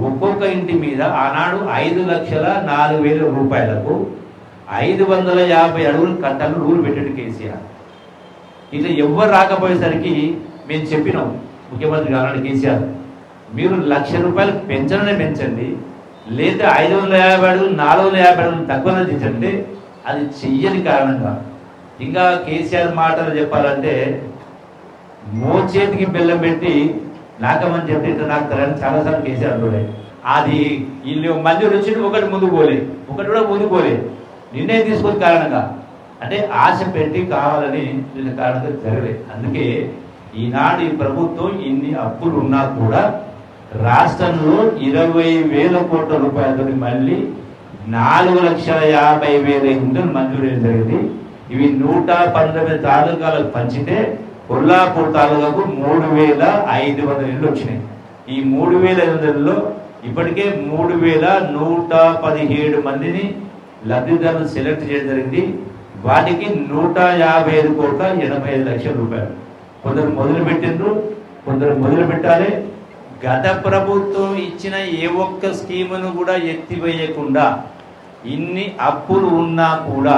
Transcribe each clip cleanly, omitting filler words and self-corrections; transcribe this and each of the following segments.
ఒక్కొక్క ఇంటి మీద ఆనాడు 5,04,000 రూపాయలకు 550 అడుగులు కట్టాలని రూల్ పెట్టాడు కేసీఆర్. ఇట్లా ఎవ్వరు రాకపోయేసరికి మేము చెప్పినాం ముఖ్యమంత్రి ఆనాడు కేసీఆర్, మీరు ₹1,00,000 పెంచడమే పెంచండి, లేదా 550 అడుగులు 450 అడుగులు తక్కువ దించండి. అది చెయ్యని కారణంగా ఇంకా కేసీఆర్ మాటలు చెప్పాలంటే మోచేతికి బెల్లం పెట్టి నాకమని చెప్పి ఇట్లా నాకు తరని చాలాసార్లు కేసీఆర్ అంటున్నాడు. అది వీళ్ళు మంజూరు వచ్చి ఒకటి ముందుకు పోలే, ఒకటి కూడా ముందుకు పోలే, నిర్ణయం తీసుకునే కారణంగా అంటే ఆశ పెట్టి కావాలని వీళ్ళ కారణంగా జరగలేదు. అందుకే ఈనాడు ఈ ప్రభుత్వం ఇన్ని అప్పులు ఉన్నా కూడా రాష్ట్రంలో 20,000 కోట్ల రూపాయలతో మళ్ళీ 4,50,000 ఇండ్లు మంజూరు జరిగింది. ఇవి 119 తాలూకాలకు పంచితే కొల్లాపూర్ తాలూకాకు 3,500 ఇళ్ళు వచ్చినాయి. ఈ 3,500లో ఇప్పటికే 3,117 మందిని లబ్ధిదారులు సెలెక్ట్ చేయడం జరిగింది. వాటికి 155,85,00,000 రూపాయలు. కొందరు మొదలు పెట్టిండ్రు, కొందరు మొదలు పెట్టాలి. గత ప్రభుత్వం ఇచ్చిన ఏ ఒక్క స్కీమును కూడా ఎత్తివేయకుండా ఇన్ని అప్పులు ఉన్నా కూడా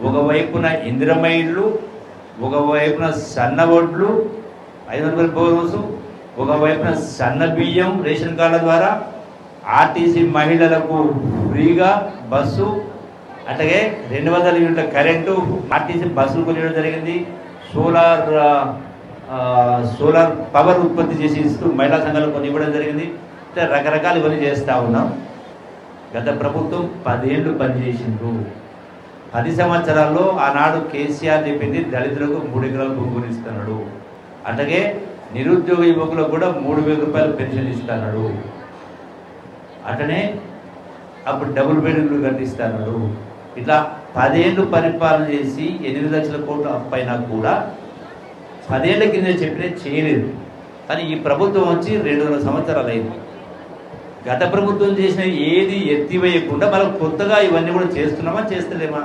ఒకవైపున ఇందిరమ్మ ఇళ్ళు, ఒకవైపున సన్న వడ్లు 500 బోనసు, ఒకవైపున సన్న బియ్యం రేషన్ కార్డుల ద్వారా, ఆర్టీసీ మహిళలకు ఫ్రీగా బస్సు, అట్లాగే 200 యూనిట్ల కరెంటు ఆర్టీసీ బస్సులు కొనివ్వడం జరిగింది. సోలార్ పవర్ ఉత్పత్తి చేసి ఇస్తూ మహిళా సంఘాలకు కొన్ని ఇవ్వడం జరిగింది. ఇట్లా రకరకాలు ఇవన్నీ చేస్తూ ఉన్నాం. గత ప్రభుత్వం 10 ఏళ్ళు పనిచేసిండ్రు. 10 సంవత్సరాల్లో ఆనాడు కేసీఆర్ చెప్పింది దళితులకు 3 ఎకరాలు భూమి ఇస్తున్నాడు, అట్లాగే నిరుద్యోగ యువకులకు కూడా 3,000 రూపాయలు పెన్షన్ ఇస్తున్నాడు, అట్లనే అప్పుడు డబుల్ బెడ్రూమ్లు కట్టిస్తున్నాడు. ఇట్లా 10 ఏళ్ళు పరిపాలన చేసి 8 లక్షల కోట్ల అప్పైనా కూడా 10 ఏళ్ల కింద చెప్పినా చేయలేదు. కానీ ఈ ప్రభుత్వం వచ్చి 2.5 సంవత్సరాలు అయింది. గత ప్రభుత్వం చేసిన ఏది ఎత్తివేయకుండా మనం కొత్తగా ఇవన్నీ కూడా చేస్తున్నామా చేస్తలేమా?